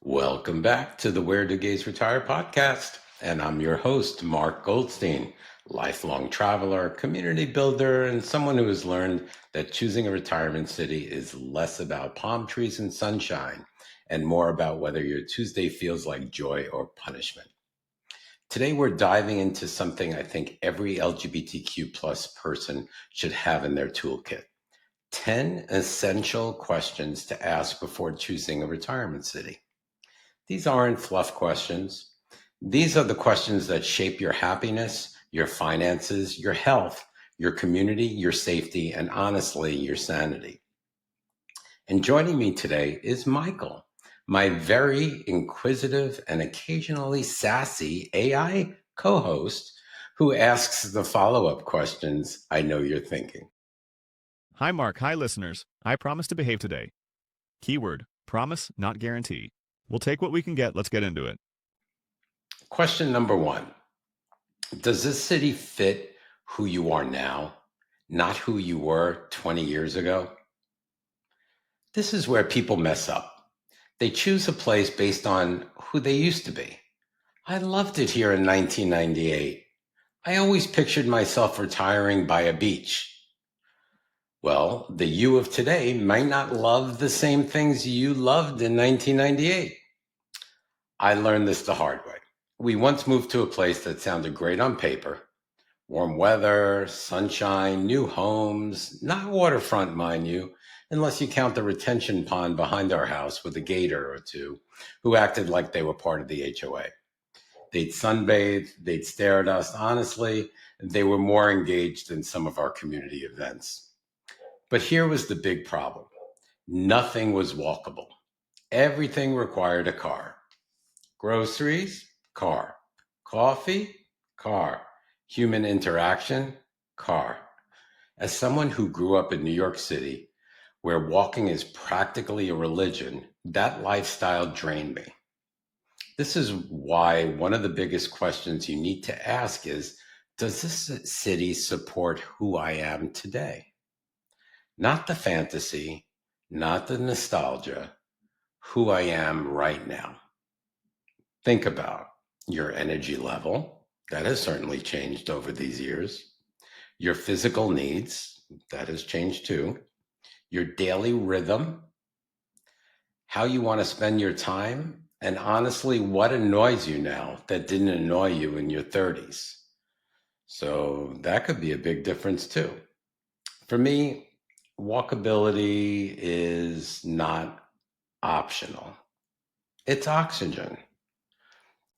Welcome back to the Where Do Gays Retire podcast. And I'm your host, Mark Goldstein, lifelong traveler, community builder, and someone who has learned that choosing a retirement city is less about palm trees and sunshine and more about whether your Tuesday feels like joy or punishment. Today, we're diving into something I think every LGBTQ plus person should have in their toolkit. 10 essential questions to ask before choosing a retirement city. These aren't fluff questions. These are the questions that shape your happiness, your finances, your health, your community, your safety, and honestly, your sanity. And joining me today is Michael, my very inquisitive and occasionally sassy AI co-host who asks the follow-up questions I know you're thinking. Hi, Mark. Hi, listeners. I promise to behave today. Keyword, promise, not guarantee. We'll take what we can get. Let's get into it. Question number 1. Does this city fit who you are now, not who you were 20 years ago? This is where people mess up. They choose a place based on who they used to be. I loved it here in 1998. I always pictured myself retiring by a beach. Well, the you of today might not love the same things you loved in 1998. I learned this the hard way. We once moved to a place that sounded great on paper. Warm weather, sunshine, new homes, not waterfront, mind you, unless you count the retention pond behind our house with a gator or two who acted like they were part of the HOA. They'd sunbathe, they'd stare at us. Honestly, they were more engaged in some of our community events. But here was the big problem. Nothing was walkable. Everything required a car. Groceries, car. Coffee, car. Human interaction, car. As someone who grew up in New York City, where walking is practically a religion, that lifestyle drained me. This is why one of the biggest questions you need to ask is, does this city support who I am today? Not the fantasy, not the nostalgia, who I am right now. Think about your energy level. That has certainly changed over these years. Your physical needs, that has changed too. Your daily rhythm, how you want to spend your time, and honestly, what annoys you now that didn't annoy you in your 30s. So that could be a big difference too. For me, walkability is not optional. It's oxygen.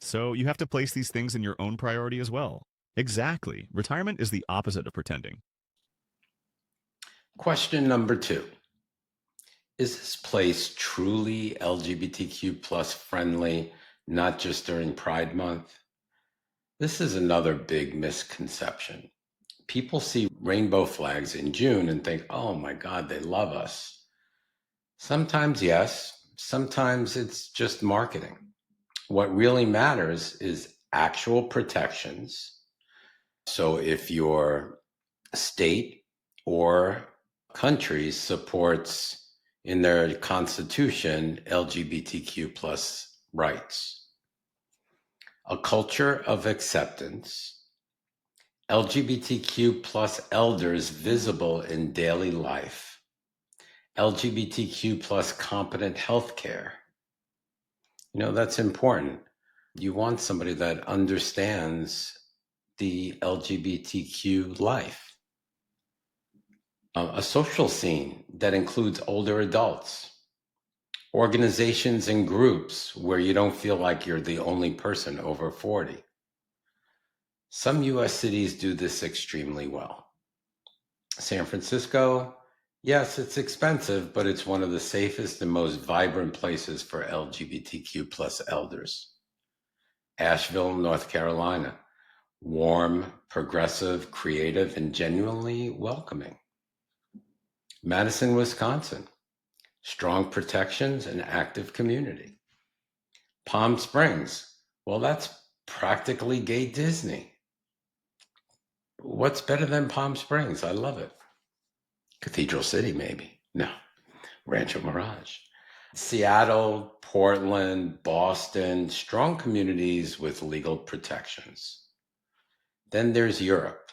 So you have to place these things in your own priority as well. Exactly. Retirement is the opposite of pretending. Question number 2. Is this place truly LGBTQ plus friendly, not just during Pride Month? This is another big misconception. People see rainbow flags in June and think, oh my God, they love us. Sometimes yes, sometimes it's just marketing. What really matters is actual protections. So if your state or country supports in their constitution LGBTQ plus rights, a culture of acceptance, LGBTQ plus elders visible in daily life, LGBTQ plus competent healthcare. That's important. You want somebody that understands the LGBTQ life. A social scene that includes older adults, organizations and groups where you don't feel like you're the only person over 40. Some US cities do this extremely well. San Francisco, yes, it's expensive, but it's one of the safest and most vibrant places for LGBTQ plus elders. Asheville, North Carolina, warm, progressive, creative, and genuinely welcoming. Madison, Wisconsin, strong protections and active community. Palm Springs, well, that's practically gay Disney. What's better than Palm Springs? I love it. Cathedral City, maybe. No, Rancho Mirage. Seattle, Portland, Boston, strong communities with legal protections. Then there's Europe.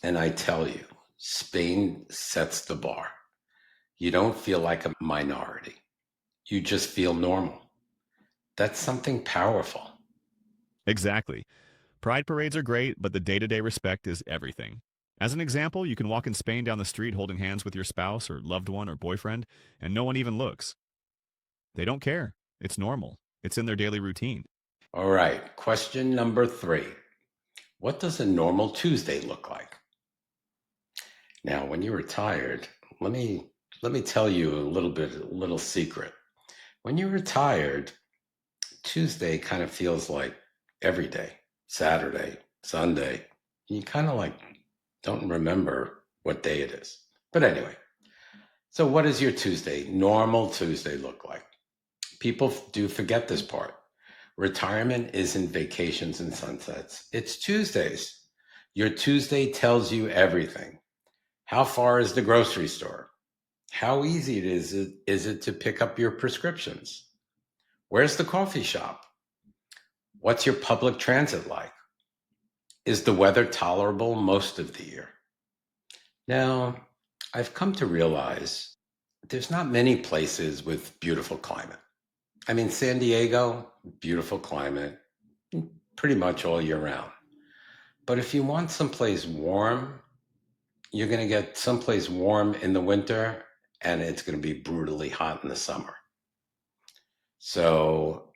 And I tell you, Spain sets the bar. You don't feel like a minority. You just feel normal. That's something powerful. Exactly. Pride parades are great, but the day to day respect is everything. As an example, you can walk in Spain down the street holding hands with your spouse or loved one or boyfriend, and no one even looks. They don't care. It's normal. It's in their daily routine. All right, question number 3. What does a normal Tuesday look like? Now, when you're retired, let me tell you a little secret. When you're retired, Tuesday kind of feels like every day, Saturday, Sunday. You kind of like don't remember what day it is. But anyway, so what does your normal Tuesday look like? People do forget this part. Retirement isn't vacations and sunsets. It's Tuesdays. Your Tuesday tells you everything. How far is the grocery store? How easy is it to pick up your prescriptions? Where's the coffee shop? What's your public transit like? Is the weather tolerable most of the year? Now, I've come to realize there's not many places with beautiful climate. I mean, San Diego, beautiful climate, pretty much all year round. But if you want someplace warm, you're going to get someplace warm in the winter and it's going to be brutally hot in the summer. So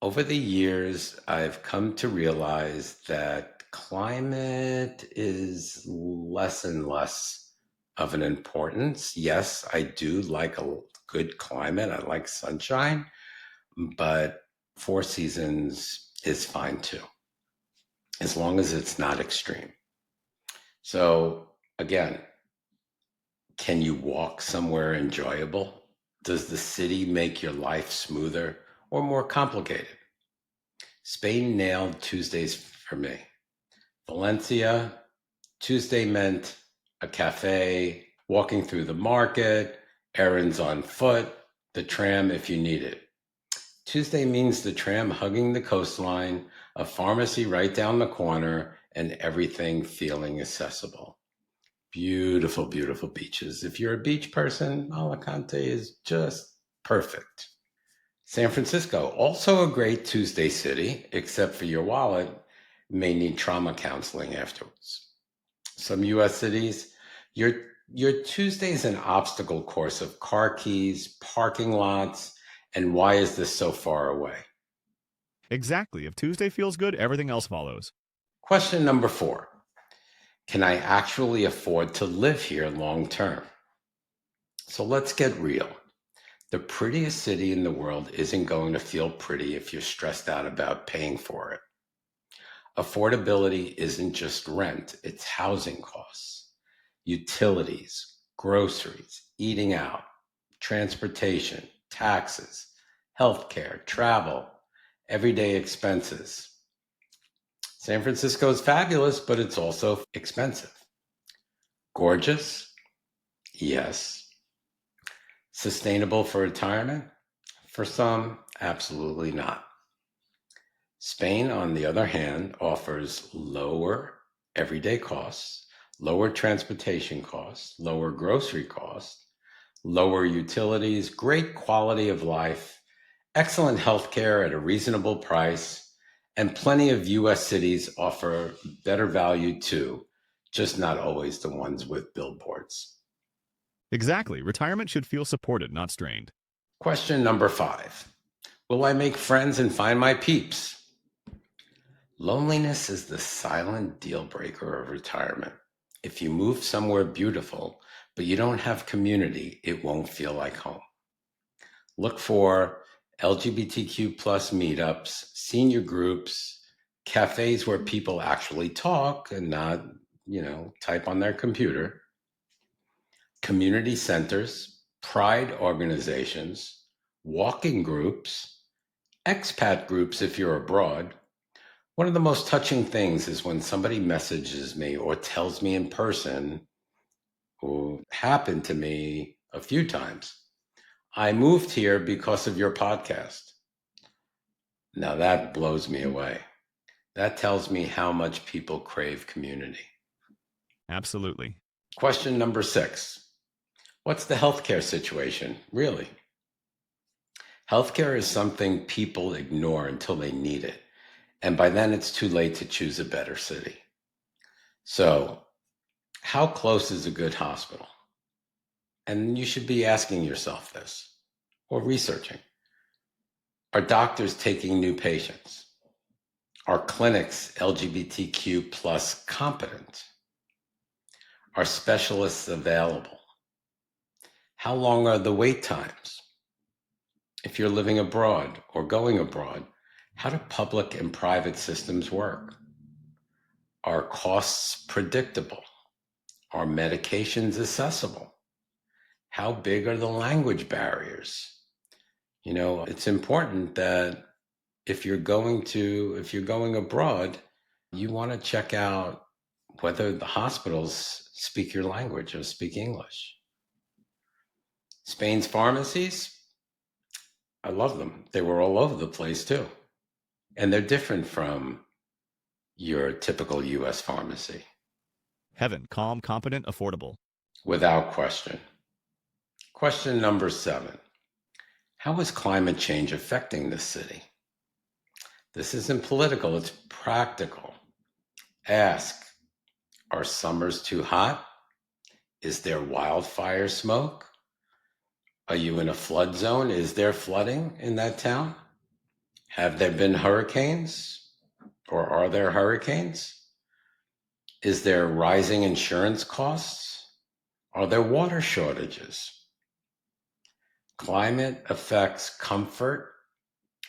over the years, I've come to realize that climate is less and less of an importance. Yes, I do like a good climate. I like sunshine, but 4 seasons is fine too, as long as it's not extreme. So again, can you walk somewhere enjoyable? Does the city make your life smoother or more complicated? Spain nailed Tuesdays for me. Valencia, Tuesday meant a cafe, walking through the market, errands on foot, the tram if you need it. Tuesday means the tram hugging the coastline, a pharmacy right down the corner, and everything feeling accessible. Beautiful, beautiful beaches. If you're a beach person, Alicante is just perfect. San Francisco, also a great Tuesday city, except for your wallet, may need trauma counseling afterwards. Some US cities, your Tuesday is an obstacle course of car keys, parking lots, and why is this so far away? Exactly. If Tuesday feels good, everything else follows. Question number 4. Can I actually afford to live here long term? So let's get real. The prettiest city in the world isn't going to feel pretty if you're stressed out about paying for it. Affordability isn't just rent, it's housing costs, utilities, groceries, eating out, transportation, taxes, healthcare, travel, everyday expenses. San Francisco is fabulous, but it's also expensive. Gorgeous? Yes. Sustainable for retirement? For some, absolutely not. Spain, on the other hand, offers lower everyday costs, lower transportation costs, lower grocery costs, lower utilities, great quality of life, excellent healthcare at a reasonable price, and plenty of US cities offer better value too, just not always the ones with billboards. Exactly. Retirement should feel supported, not strained. Question number 5. Will I make friends and find my peeps? Loneliness is the silent deal breaker of retirement. If you move somewhere beautiful, but you don't have community, it won't feel like home. Look for LGBTQ plus meetups, senior groups, cafes where people actually talk and not, type on their computer, community centers, pride organizations, walking groups, expat groups if you're abroad. One of the most touching things is when somebody messages me or tells me in person, who happened to me a few times, I moved here because of your podcast. Now that blows me away. That tells me how much people crave community. Absolutely. Question number 6. What's the healthcare situation, really? Healthcare is something people ignore until they need it. And by then it's too late to choose a better city. So, how close is a good hospital? And you should be asking yourself this or researching. Are doctors taking new patients? Are clinics LGBTQ plus competent? Are specialists available? How long are the wait times? If you're living abroad or going abroad, how do public and private systems work? Are costs predictable? Are medications accessible? How big are the language barriers? It's important that if you're going abroad, you want to check out whether the hospitals speak your language or speak English. Spain's pharmacies, I love them. They were all over the place too. And they're different from your typical US pharmacy. Heaven, calm, competent, affordable. Without question. Question number 7. How is climate change affecting this city? This isn't political, it's practical. Ask, are summers too hot? Is there wildfire smoke? Are you in a flood zone? Is there flooding in that town? Have there been hurricanes? Or are there hurricanes? Is there rising insurance costs? Are there water shortages? Climate affects comfort,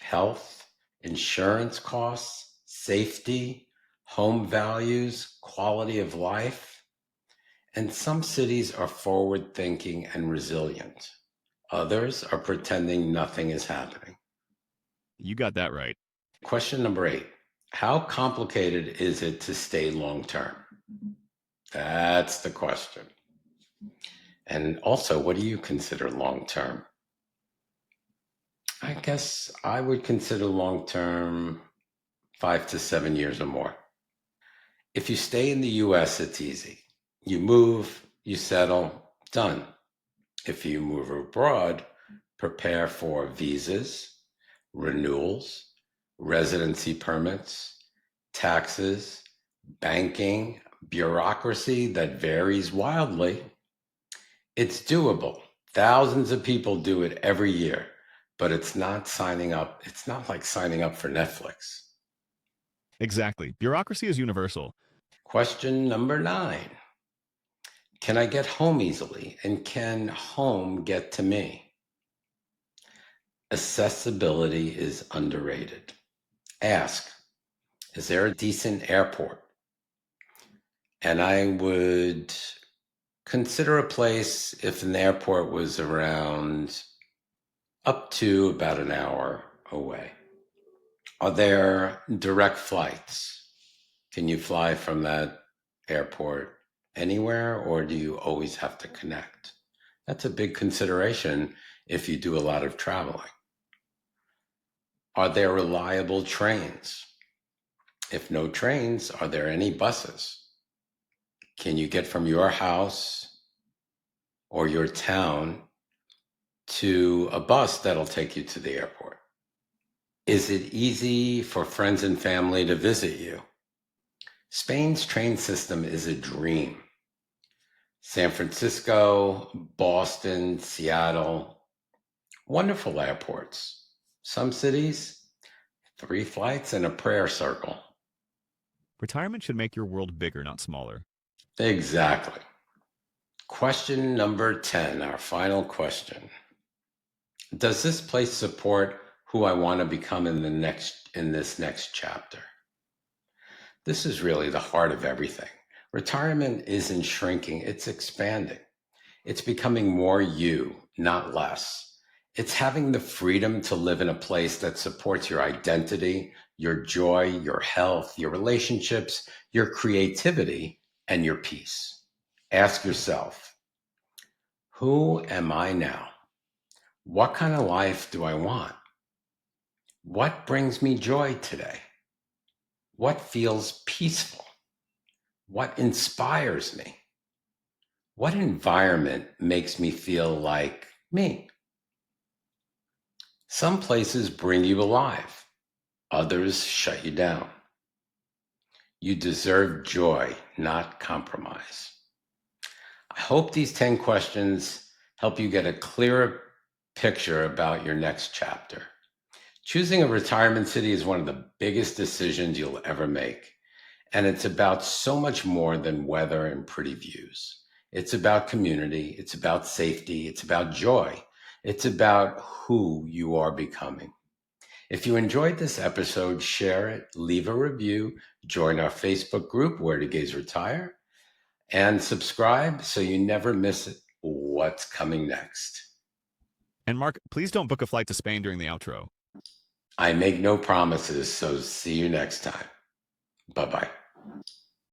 health, insurance costs, safety, home values, quality of life. And some cities are forward thinking and resilient. Others are pretending nothing is happening. You got that right. Question number 8. How complicated is it to stay long term? That's the question. And also, what do you consider long term? I guess I would consider long term 5 to 7 years or more. If you stay in the US, it's easy. You move, you settle, done. If you move abroad, prepare for visas, renewals, residency permits, taxes, banking, bureaucracy that varies wildly. It's doable. Thousands of people do it every year, but it's not signing up. It's not like signing up for Netflix. Exactly. Bureaucracy is universal. Question number 9. Can I get home easily? And can home get to me? Accessibility is underrated. Ask, is there a decent airport? And I would consider a place if an airport was around up to about an hour away. Are there direct flights? Can you fly from that airport anywhere, or do you always have to connect? That's a big consideration if you do a lot of traveling. Are there reliable trains? If no trains, are there any buses? Can you get from your house or your town to a bus that'll take you to the airport? Is it easy for friends and family to visit you? Spain's train system is a dream. San Francisco, Boston, Seattle, wonderful airports. Some cities, 3 flights and a prayer circle. Retirement should make your world bigger, not smaller. Exactly. Question number 10, our final question. Does this place support who I want to become in this next chapter? This is really the heart of everything. Retirement isn't shrinking, it's expanding. It's becoming more you, not less. It's having the freedom to live in a place that supports your identity, your joy, your health, your relationships, your creativity, and your peace. Ask yourself, who am I now? What kind of life do I want? What brings me joy today? What feels peaceful? What inspires me? What environment makes me feel like me? Some places bring you alive, others shut you down. You deserve joy, not compromise. I hope these 10 questions help you get a clearer picture about your next chapter. Choosing a retirement city is one of the biggest decisions you'll ever make. And it's about so much more than weather and pretty views. It's about community, it's about safety, it's about joy, it's about who you are becoming. If you enjoyed this episode, share it, leave a review, join our Facebook group, Where Do Gays Retire, and subscribe so you never miss what's coming next. And Mark, please don't book a flight to Spain during the outro. I make no promises, so see you next time. Bye-bye.